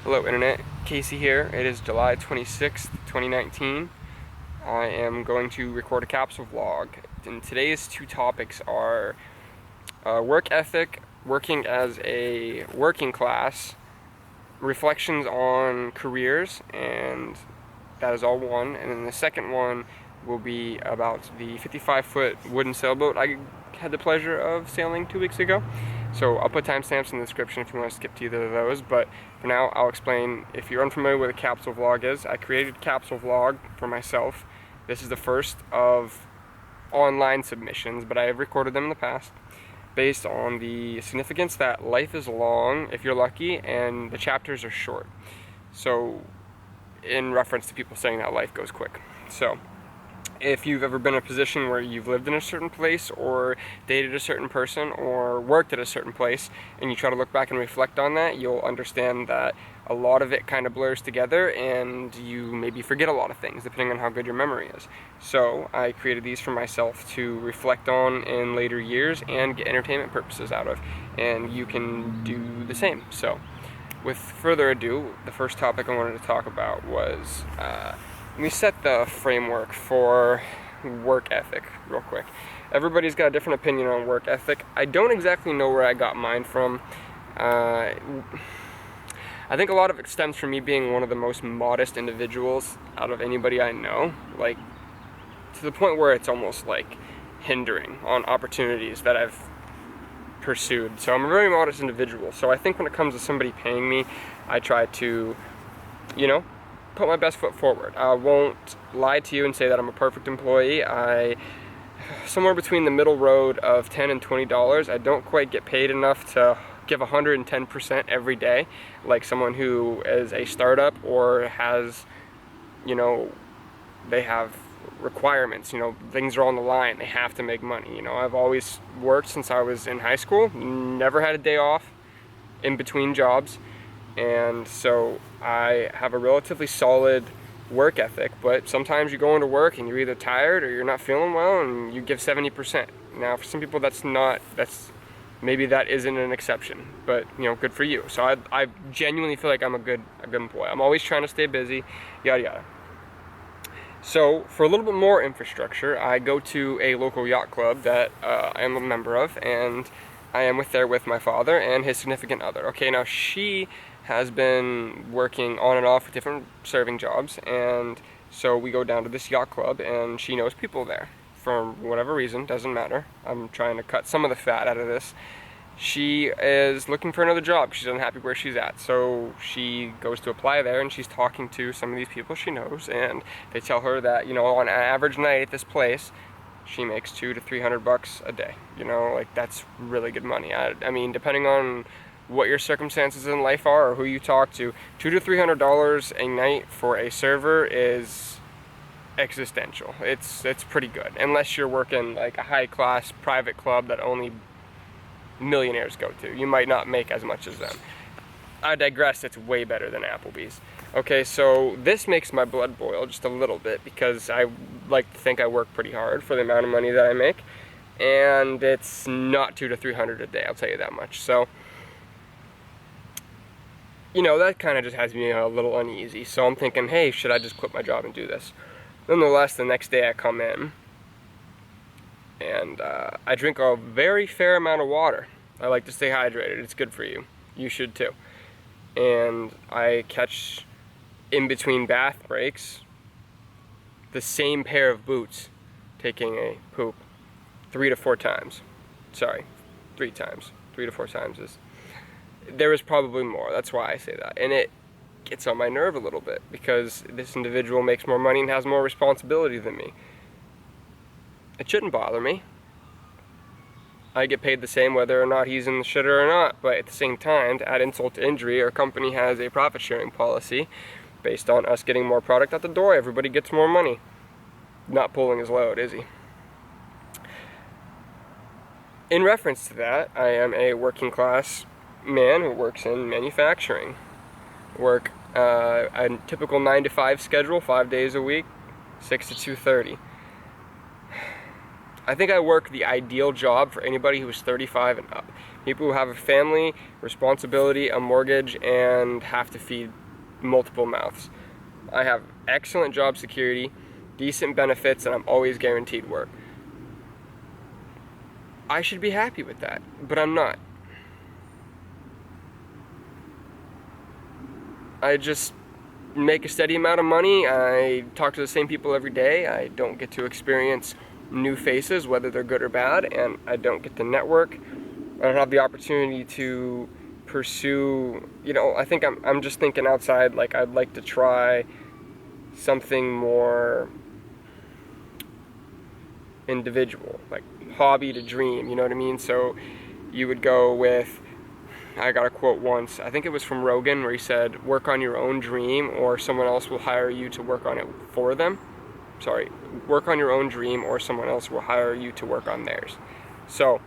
Hello Internet, Cayce here. It is July 26th, 2019. I am going to record a capsule vlog. And today's two topics are work ethic, working as a working class, reflections on careers, and that is all one. And then the second one will be about the 55-foot wooden sailboat I had the pleasure of sailing 2 weeks ago. So I'll put timestamps in the description if you want to skip to either of those, but for now I'll explain. If you're unfamiliar with what a capsule vlog is, I created a capsule vlog for myself. This is the first of online submissions, but I have recorded them in the past, based on the significance that life is long if you're lucky and the chapters are short. So in reference to people saying that life goes quick. So if you've ever been in a position where you've lived in a certain place or dated a certain person or worked at a certain place and you try to look back and reflect on that, you'll understand that a lot of it kind of blurs together and you maybe forget a lot of things depending on how good your memory is. So I created these for myself to reflect on in later years and get entertainment purposes out of, and you can do the same. So with further ado, the first topic I wanted to talk about was let me set the framework for work ethic real quick. Everybody's got a different opinion on work ethic. I don't exactly know where I got mine from. I think a lot of it stems from me being one of the most modest individuals out of anybody I know, like to the point where it's almost like hindering on opportunities that I've pursued. So I'm a very modest individual. So I think when it comes to somebody paying me, I try to, put my best foot forward. I won't lie to you and say that I'm a perfect employee. Somewhere between the middle road of $10 and $20. I don't quite get paid enough to give 110% every day, like someone who is a startup or has, they have requirements, things are on the line, they have to make money. I've always worked since I was in high school, never had a day off in between jobs. And so I have a relatively solid work ethic, but sometimes you go into work and you're either tired or you're not feeling well and you give 70%. Now for some people maybe that isn't an exception, but good for you. So I genuinely feel like I'm a good employee. I'm always trying to stay busy, yada yada. So for a little bit more infrastructure, I go to a local yacht club that I am a member of, and I am with my father and his significant other. Okay, now she has been working on and off with different serving jobs, and so we go down to this yacht club and she knows people there for whatever reason, doesn't matter. I'm trying to cut some of the fat out of this. She is looking for another job. She's unhappy where she's at, so she goes to apply there, and she's talking to some of these people she knows, and they tell her that on an average night at this place she makes $200 to $300 a day. That's really good money. I mean, depending on what your circumstances in life are or who you talk to, $200 to $300 a night for a server is existential. It's pretty good, unless you're working like a high-class private club that only millionaires go to. You might not make as much as them. I digress. It's way better than Applebee's. Okay, so this makes my blood boil just a little bit because I like to think I work pretty hard for the amount of money that I make, and it's not $200 to $300 a day, I'll tell you that much. So that kind of just has me a little uneasy. So I'm thinking, hey, should I just quit my job and do this? Nonetheless, the next day I come in and I drink a very fair amount of water. I like to stay hydrated. It's good for you. You should too. And I catch, in between bath breaks, the same pair of boots taking a poop 3 to 4 times. Sorry, 3 times. 3 to 4 times is... There is probably more, that's why I say that. And it gets on my nerve a little bit, because this individual makes more money and has more responsibility than me. It shouldn't bother me. I get paid the same whether or not he's in the shitter or not, but at the same time, to add insult to injury, our company has a profit sharing policy based on us getting more product out the door. Everybody gets more money. Not pulling his load, is he? In reference to that, I am a working class man who works in manufacturing. Work a typical 9 to 5 schedule, 5 days a week, 6 to 2:30. I think I work the ideal job for anybody who is 35 and up. People who have a family, responsibility, a mortgage, and have to feed multiple mouths. I have excellent job security, decent benefits, and I'm always guaranteed work. I should be happy with that, but I'm not. I just make a steady amount of money. I talk to the same people every day. I don't get to experience new faces, whether they're good or bad, and I don't get to network. I don't have the opportunity to pursue, I think I'm just thinking outside. Like, I'd like to try something more individual, like hobby to dream, you know what I mean? So you would go with, I got a quote once, I think it was from Rogan, where he said, work on your own dream or someone else will hire you to work on it for them. Sorry, work on your own dream or someone else will hire you to work on theirs. So,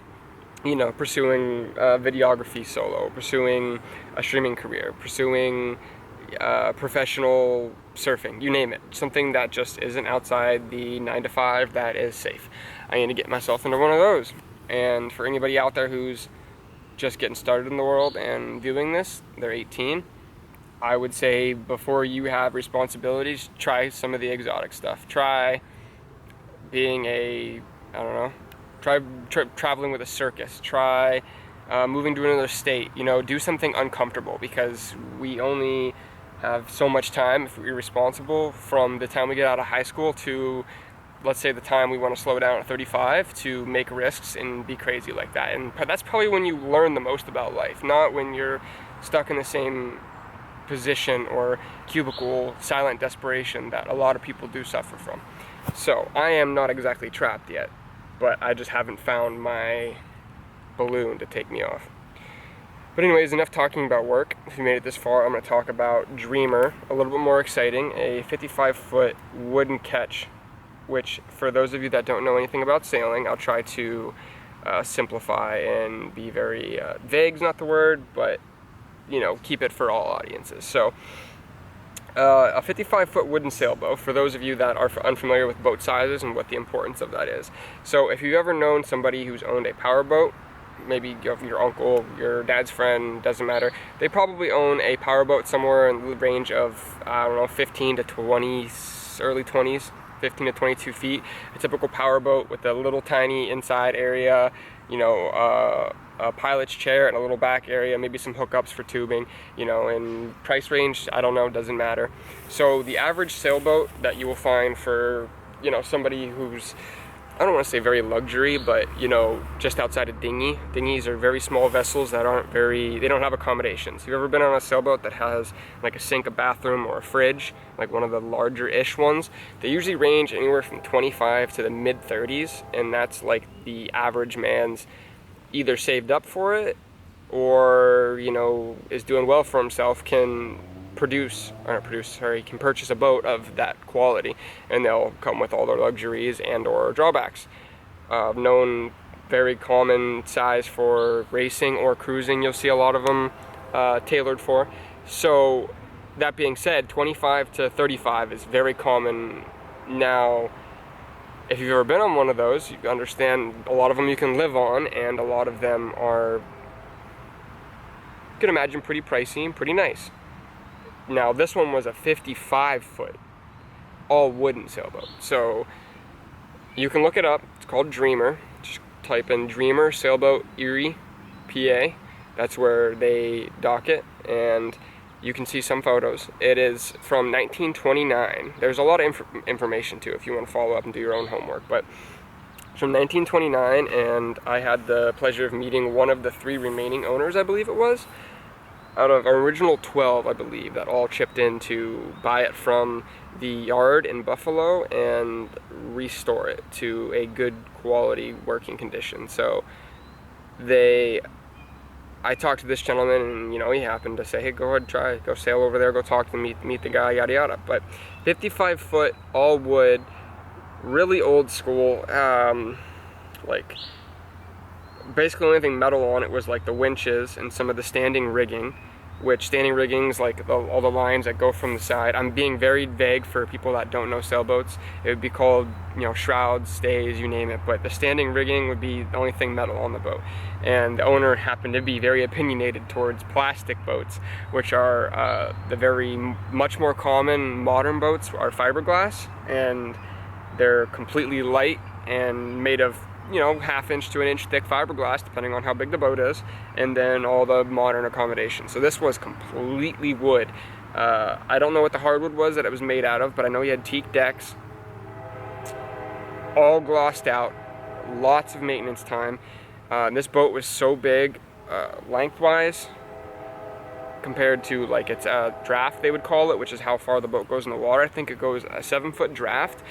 pursuing videography solo, pursuing a streaming career, pursuing professional surfing, you name it. Something that just isn't outside the 9 to 5 that is safe. I need to get myself into one of those. And for anybody out there who's just getting started in the world and viewing this, they're 18, I would say before you have responsibilities, try some of the exotic stuff. Try being try traveling with a circus. Try moving to another state. Do something uncomfortable, because we only have so much time if we're responsible from the time we get out of high school to, let's say, the time we want to slow down at 35 to make risks and be crazy like that. And that's probably when you learn the most about life, not when you're stuck in the same position or cubicle, silent desperation that a lot of people do suffer from. So I am not exactly trapped yet, but I just haven't found my balloon to take me off. But anyways, enough talking about work. If you made it this far, I'm going to talk about Dreamer, a little bit more exciting, a 55-foot wooden ketch, which, for those of you that don't know anything about sailing, I'll try to simplify and be very vague's not the word, but keep it for all audiences. So a 55-foot wooden sailboat, for those of you that are unfamiliar with boat sizes and what the importance of that is. So if you've ever known somebody who's owned a powerboat, maybe your uncle, your dad's friend, doesn't matter, they probably own a powerboat somewhere in the range of, 15 to 20, early 20s, 15 to 22 feet. A typical powerboat with a little tiny inside area, a pilot's chair and a little back area, maybe some hookups for tubing, and price range, I don't know, doesn't matter. So the average sailboat that you will find for, somebody who's, I don't want to say very luxury, but, just outside a dinghy. Dinghies are very small vessels that they don't have accommodations. Have you ever been on a sailboat that has like a sink, a bathroom, or a fridge, like one of the larger-ish ones? They usually range anywhere from 25 to the mid-30s, and that's like the average man's either saved up for it or, is doing well for himself, can purchase a boat of that quality, and they'll come with all their luxuries and or drawbacks. Known very common size for racing or cruising, you'll see a lot of them tailored for. So that being said, 25 to 35 is very common now. If you've ever been on one of those, you understand a lot of them you can live on, and a lot of them are, you can imagine, pretty pricey and pretty nice. Now this one was a 55-foot all wooden sailboat, so you can look it up. It's called Dreamer. Just type in Dreamer sailboat Erie, PA. That's where they dock it, and you can see some photos. It is from 1929. There's a lot of information too if you want to follow up and do your own homework, but it's from 1929, and I had the pleasure of meeting one of the 3 remaining owners, I believe it was, out of our original 12, I believe, that all chipped in to buy it from the yard in Buffalo and restore it to a good quality working condition. So I talked to this gentleman, and he happened to say, hey, go ahead, go sail over there, go talk to them, meet the guy, yada yada. But 55-foot all wood, really old school, like basically the only thing metal on it was like the winches and some of the standing rigging. which standing rigging's like all the lines that go from the side. I'm being very vague for people that don't know sailboats. It would be called, you know, shrouds, stays, you name it, but the standing rigging would be the only thing metal on the boat. And the owner happened to be very opinionated towards plastic boats, which are the very much more common modern boats are fiberglass, and they're completely light and made of, you know, 1/2 inch to 1 inch thick fiberglass, depending on how big the boat is, and then all the modern accommodations. So this was completely wood. I don't know what the hardwood was that it was made out of, but I know he had teak decks, all glossed out, lots of maintenance time. This boat was so big, lengthwise, compared to like its draft, they would call it, which is how far the boat goes in the water. I think it goes a 7-foot draft.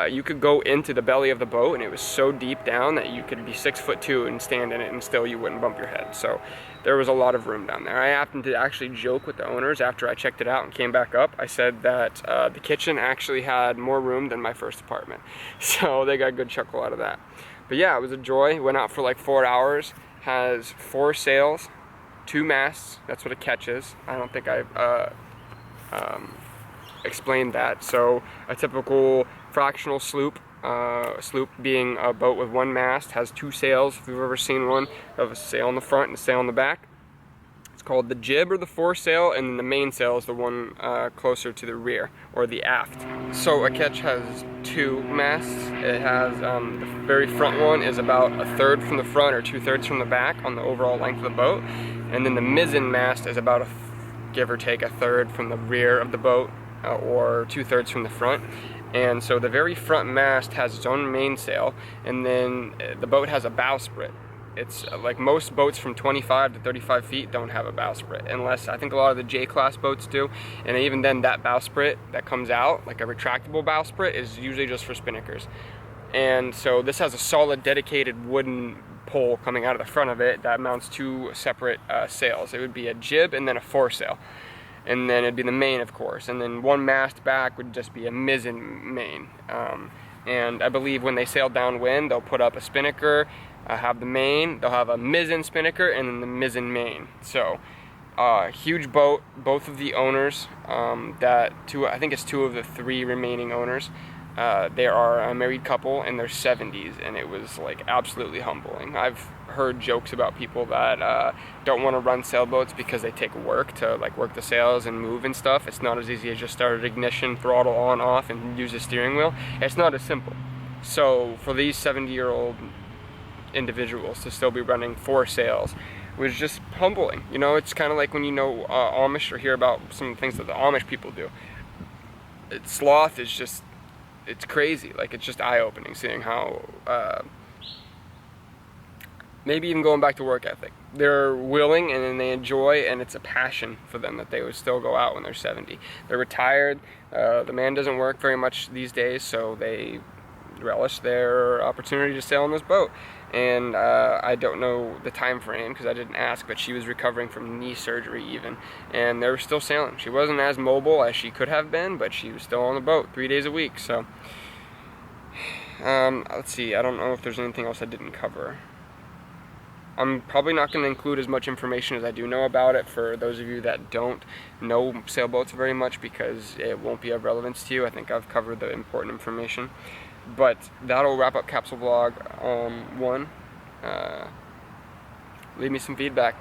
You could go into the belly of the boat, and it was so deep down that you could be 6'2" and stand in it, and still you wouldn't bump your head. So there was a lot of room down there. I happened to actually joke with the owners after I checked it out and came back up. I said that the kitchen actually had more room than my first apartment, so they got a good chuckle out of that. But yeah, it was a joy. Went out for like 4 hours. Has 4 sails, 2 masts. That's what a ketch is. I don't think I've explained that. So a typical fractional sloop, sloop being a boat with 1 mast, has 2 sails. If you've ever seen one, you have a sail on the front and a sail on the back. It's called the jib or the foresail, and then the mainsail is the one closer to the rear or the aft. So a ketch has 2 masts. It has the very front one is about 1/3 from the front or 2/3 from the back on the overall length of the boat, and then the mizzen mast is about give or take 1/3 from the rear of the boat or 2/3 from the front. And so the very front mast has its own mainsail, and then the boat has a bowsprit. It's like most boats from 25 to 35 feet don't have a bowsprit, unless I think a lot of the J-class boats do. And even then, that bowsprit that comes out, like a retractable bowsprit, is usually just for spinnakers. And so this has a solid dedicated wooden pole coming out of the front of it that mounts 2 separate sails. It would be a jib and then a foresail. And then it'd be the main, of course. And then 1 mast back would just be a mizzen main. And I believe when they sail downwind, they'll put up a spinnaker, have the main, they'll have a mizzen spinnaker, and then the mizzen main. So, huge boat. Both of the owners, I think it's 2 of the 3 remaining owners, they are a married couple in their 70s, and it was like absolutely humbling. I've heard jokes about people that don't want to run sailboats because they take work to like work the sails and move and stuff. It's not as easy as just start an ignition, throttle on, off, and use the steering wheel. It's not as simple. So for these 70-year-old individuals to still be running 4 sails was just humbling. You know, it's kind of like when you know Amish or hear about some of the things that the Amish people do. Sloth is just, it's crazy. Like, it's just eye-opening seeing how maybe even going back to work ethic. They're willing and then they enjoy, and it's a passion for them that they would still go out when they're 70. They're retired. The man doesn't work very much these days, so they relish their opportunity to sail on this boat. And I don't know the time frame because I didn't ask, but she was recovering from knee surgery even, and they were still sailing. She wasn't as mobile as she could have been, but she was still on the boat 3 days a week. So let's see, I don't know if there's anything else I didn't cover. I'm probably not going to include as much information as I do know about it for those of you that don't know sailboats very much, because it won't be of relevance to you. I think I've covered the important information. But that'll wrap up Capsule Vlog 1. Leave me some feedback.